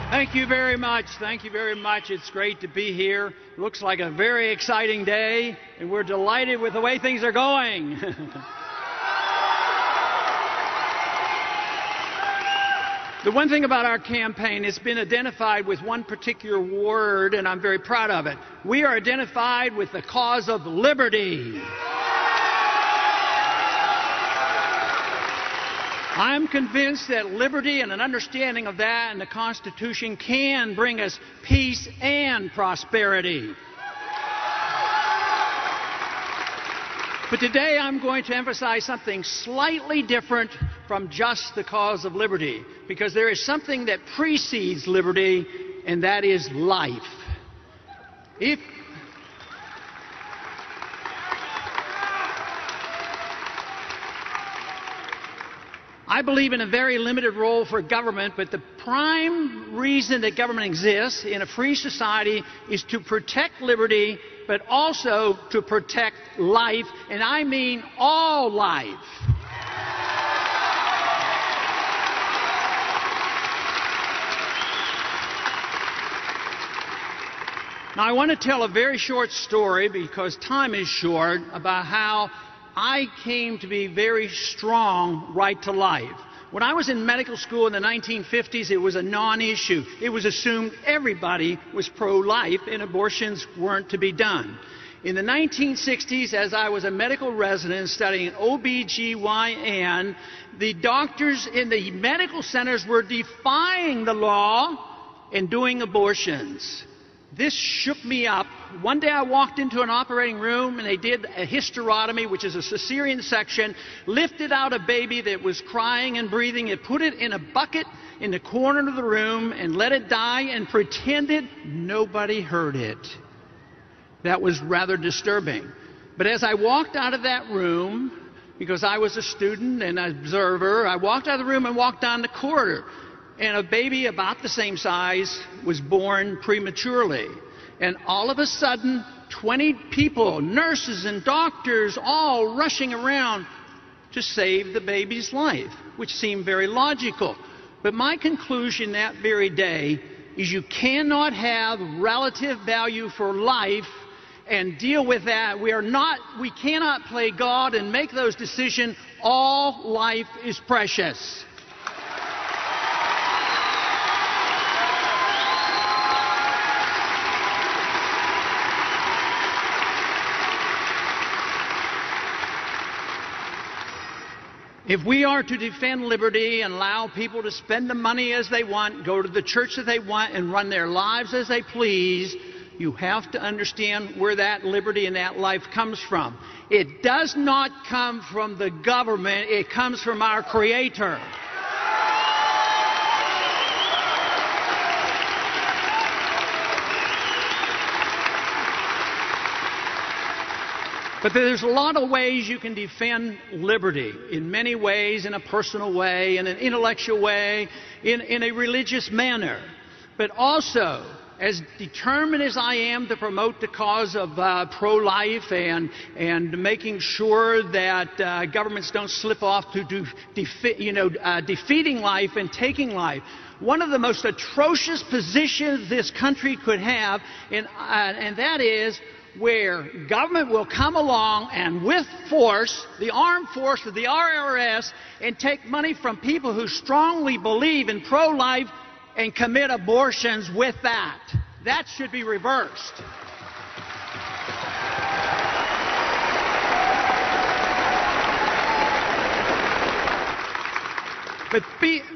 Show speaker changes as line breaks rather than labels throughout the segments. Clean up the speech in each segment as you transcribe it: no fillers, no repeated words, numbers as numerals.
Thank you very much. Thank you very much. It's great to be here. Looks like a very exciting day, and we're delighted with the way things are going. The one thing about our campaign, it's been identified with one particular word, and I'm very proud of it. We are identified with the cause of liberty. I'm convinced that liberty and an understanding of that and the Constitution can bring us peace and prosperity. But today I'm going to emphasize something slightly different from just the cause of liberty, because there is something that precedes liberty, and that is life. I believe in a very limited role for government, but the prime reason that government exists in a free society is to protect liberty, but also to protect life, and I mean all life. Now, I want to tell a very short story, because time is short, about how I came to be very strong right to life. When I was in medical school in the 1950s, it was a non-issue. It was assumed everybody was pro-life and abortions weren't to be done. In the 1960s, as I was a medical resident studying OB/GYN, the doctors in the medical centers were defying the law and doing abortions. This shook me up. One day I walked into an operating room and they did a hysterotomy, which is a cesarean section, lifted out a baby that was crying and breathing, and put it in a bucket in the corner of the room and let it die and pretended nobody heard it. That was rather disturbing. But as I walked out of that room, because I was a student and an observer, I walked out of the room and walked down the corridor. And a baby about the same size was born prematurely. And all of a sudden, 20 people, nurses and doctors, all rushing around to save the baby's life, which seemed very logical. But my conclusion that very day is you cannot have relative value for life and deal with that. We cannot play God and make those decisions. All life is precious. If we are to defend liberty and allow people to spend the money as they want, go to the church that they want, and run their lives as they please, you have to understand where that liberty and that life comes from. It does not come from the government. It comes from our Creator. But there's a lot of ways you can defend liberty, in many ways, in a personal way, in an intellectual way, in a religious manner. But also, as determined as I am to promote the cause of pro-life and making sure that governments don't slip off to defeating life and taking life, one of the most atrocious positions this country could have, and that is where government will come along and with force, the armed force of the IRS, and take money from people who strongly believe in pro-life and commit abortions with that. That should be reversed. But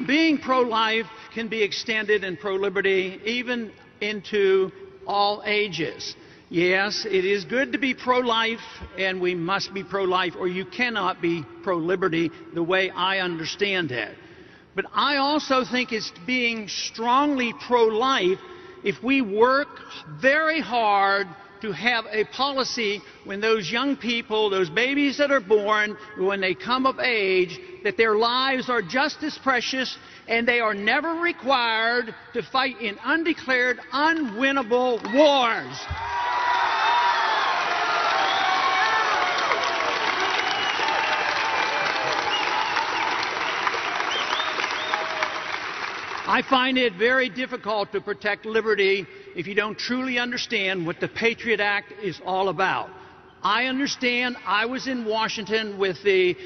being pro-life can be extended, and pro-liberty even into all ages. Yes, it is good to be pro-life, and we must be pro-life, or you cannot be pro-liberty the way I understand it. But I also think it's being strongly pro-life if we work very hard to have a policy when those young people, those babies that are born, when they come of age, that their lives are just as precious and they are never required to fight in undeclared, unwinnable wars. I find it very difficult to protect liberty if you don't truly understand what the Patriot Act is all about. I understand I was in Washington with the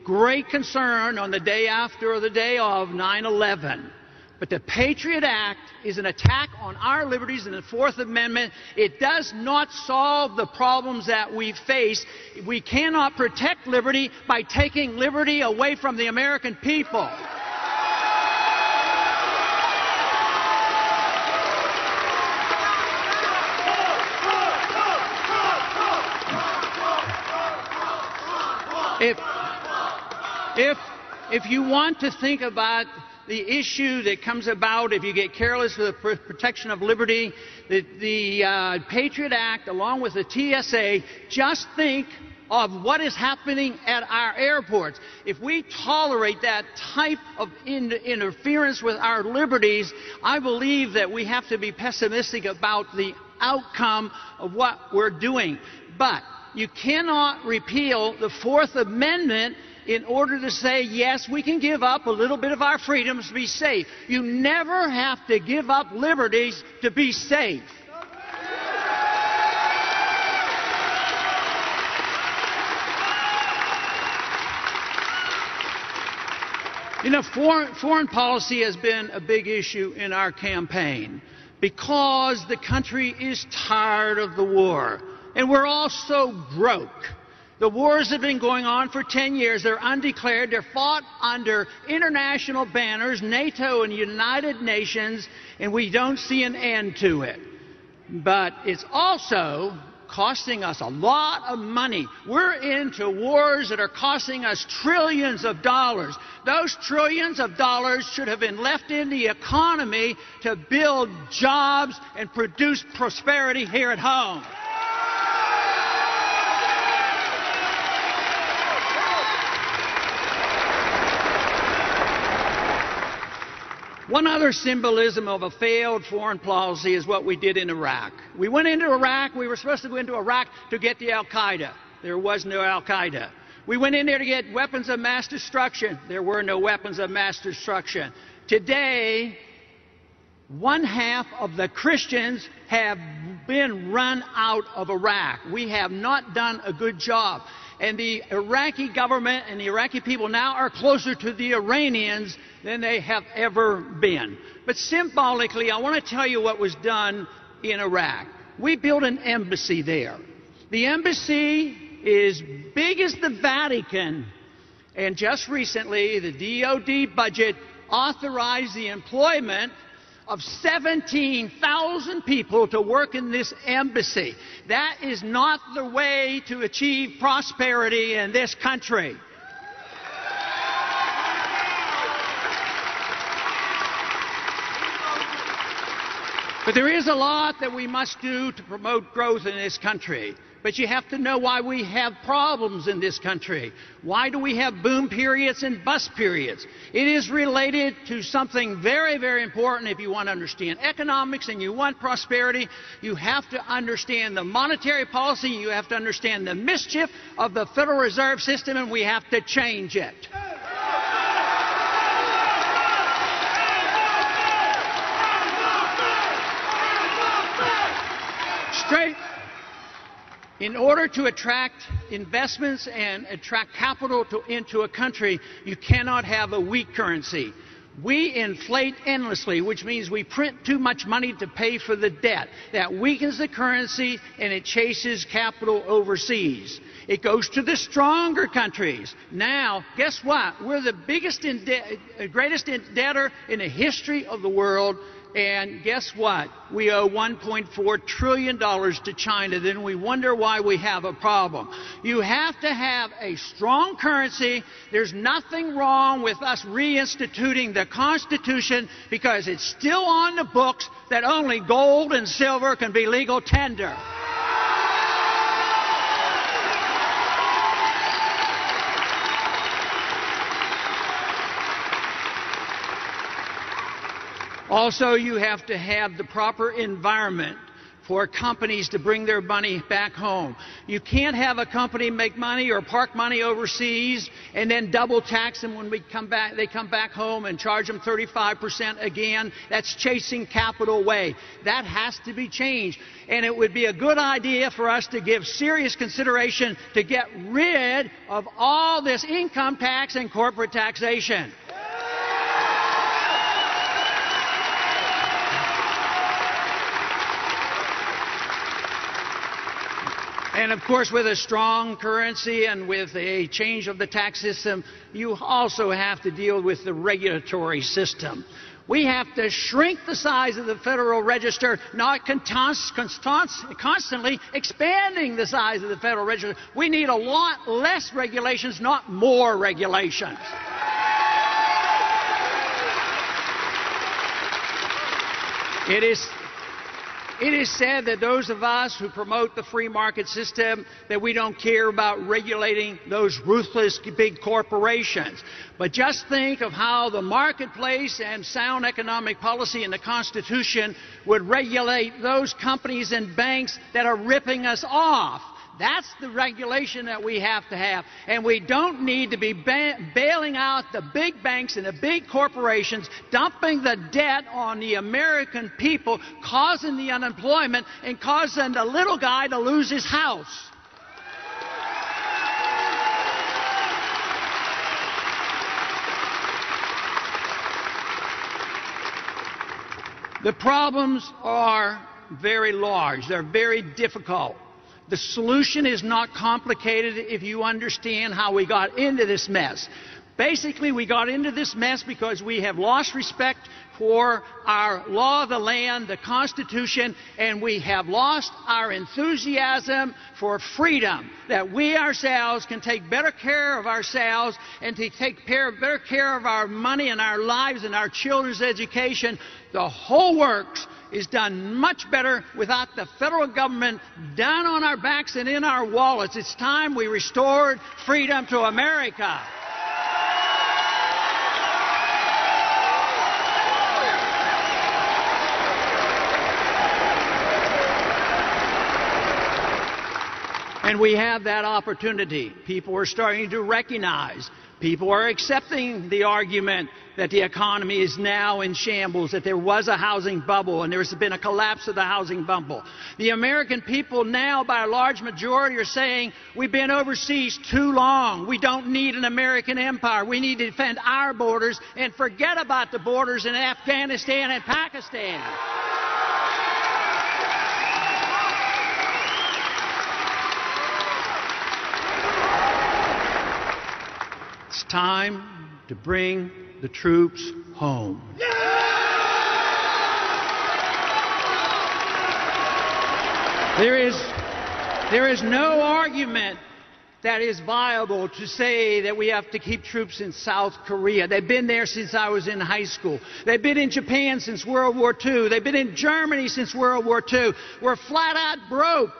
great concern on the day after or the day of 9/11. But the Patriot Act is an attack on our liberties in the Fourth Amendment. It does not solve the problems that we face. We cannot protect liberty by taking liberty away from the American people. If you want to think about the issue that comes about if you get careless with the protection of liberty, the Patriot Act, along with the TSA, just think of what is happening at our airports. If we tolerate that type of interference with our liberties, I believe that we have to be pessimistic about the outcome of what we're doing. But you cannot repeal the Fourth Amendment in order to say, yes, we can give up a little bit of our freedoms to be safe. You never have to give up liberties to be safe. You know, foreign policy has been a big issue in our campaign because the country is tired of the war. And we're all so broke. The wars have been going on for 10 years. They're undeclared. They're fought under international banners, NATO and United Nations, and we don't see an end to it. But it's also costing us a lot of money. We're into wars that are costing us trillions of dollars. Those trillions of dollars should have been left in the economy to build jobs and produce prosperity here at home. One other symbolism of a failed foreign policy is what we did in Iraq. We went into Iraq. We were supposed to go into Iraq to get the al-Qaeda. There was no al-Qaeda. We went in there to get weapons of mass destruction. There were no weapons of mass destruction. Today, 1/2 of the Christians have been run out of Iraq. We have not done a good job. And the Iraqi government and the Iraqi people now are closer to the Iranians than they have ever been. But symbolically, I want to tell you what was done in Iraq. We built an embassy there. The embassy is big as the Vatican. And just recently, the DOD budget authorized the employment of 17,000 people to work in this embassy. That is not the way to achieve prosperity in this country. But there is a lot that we must do to promote growth in this country. But you have to know why we have problems in this country. Why do we have boom periods and bust periods? It is related to something very, very important if you want to understand economics and you want prosperity. You have to understand the monetary policy. You have to understand the mischief of the Federal Reserve System, and we have to change it. In order to attract investments and attract capital into a country, you cannot have a weak currency. We inflate endlessly, which means we print too much money to pay for the debt. That weakens the currency and it chases capital overseas. It goes to the stronger countries. Now, guess what? We're the greatest debtor in the history of the world. And guess what? We owe $1.4 trillion to China. Then we wonder why we have a problem. You have to have a strong currency. There's nothing wrong with us reinstituting the Constitution because it's still on the books that only gold and silver can be legal tender. Also, you have to have the proper environment for companies to bring their money back home. You can't have a company make money or park money overseas and then double tax them when they come back home and charge them 35% again. That's chasing capital away. That has to be changed. And it would be a good idea for us to give serious consideration to get rid of all this income tax and corporate taxation. And of course, with a strong currency and with a change of the tax system, you also have to deal with the regulatory system. We have to shrink the size of the Federal Register, not constantly expanding the size of the Federal Register. We need a lot less regulations, not more regulations. It is said that those of us who promote the free market system, that we don't care about regulating those ruthless big corporations. But just think of how the marketplace and sound economic policy in the Constitution would regulate those companies and banks that are ripping us off. That's the regulation that we have to have. And we don't need to be bailing out the big banks and the big corporations, dumping the debt on the American people, causing the unemployment, and causing the little guy to lose his house. The problems are very large. They're very difficult. The solution is not complicated if you understand how we got into this mess. Basically, we got into this mess because we have lost respect for our law of the land, the Constitution, and we have lost our enthusiasm for freedom, that we ourselves can take better care of ourselves and to take better care of our money and our lives and our children's education. The whole works is done much better without the federal government down on our backs and in our wallets. It's time we restored freedom to America. And we have that opportunity. People are starting to recognize. People are accepting the argument that the economy is now in shambles, that there was a housing bubble and there's been a collapse of the housing bubble. The American people now, by a large majority, are saying we've been overseas too long. We don't need an American empire. We need to defend our borders and forget about the borders in Afghanistan and Pakistan. It's time to bring the troops home. There is no argument that is viable to say that we have to keep troops in South Korea. They've been there since I was in high school. They've been in Japan since World War II. They've been in Germany since World War II. We're flat out broke.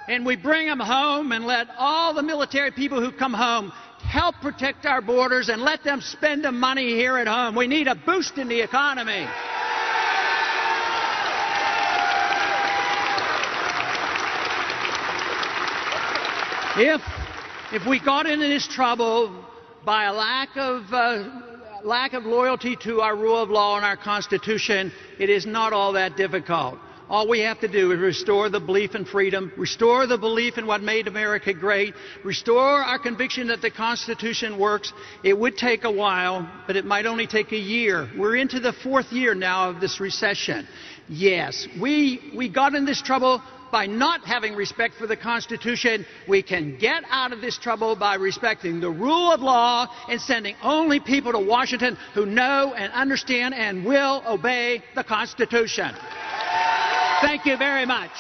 And we bring them home and let all the military people who come home help protect our borders and let them spend the money here at home. We need a boost in the economy. If we got into this trouble by a lack of loyalty to our rule of law and our Constitution, it is not all that difficult. All we have to do is restore the belief in freedom, restore the belief in what made America great, restore our conviction that the Constitution works. It would take a while, but it might only take a year. We're into the 4th year now of this recession. Yes, we got in this trouble by not having respect for the Constitution. We can get out of this trouble by respecting the rule of law and sending only people to Washington who know and understand and will obey the Constitution. Thank you very much.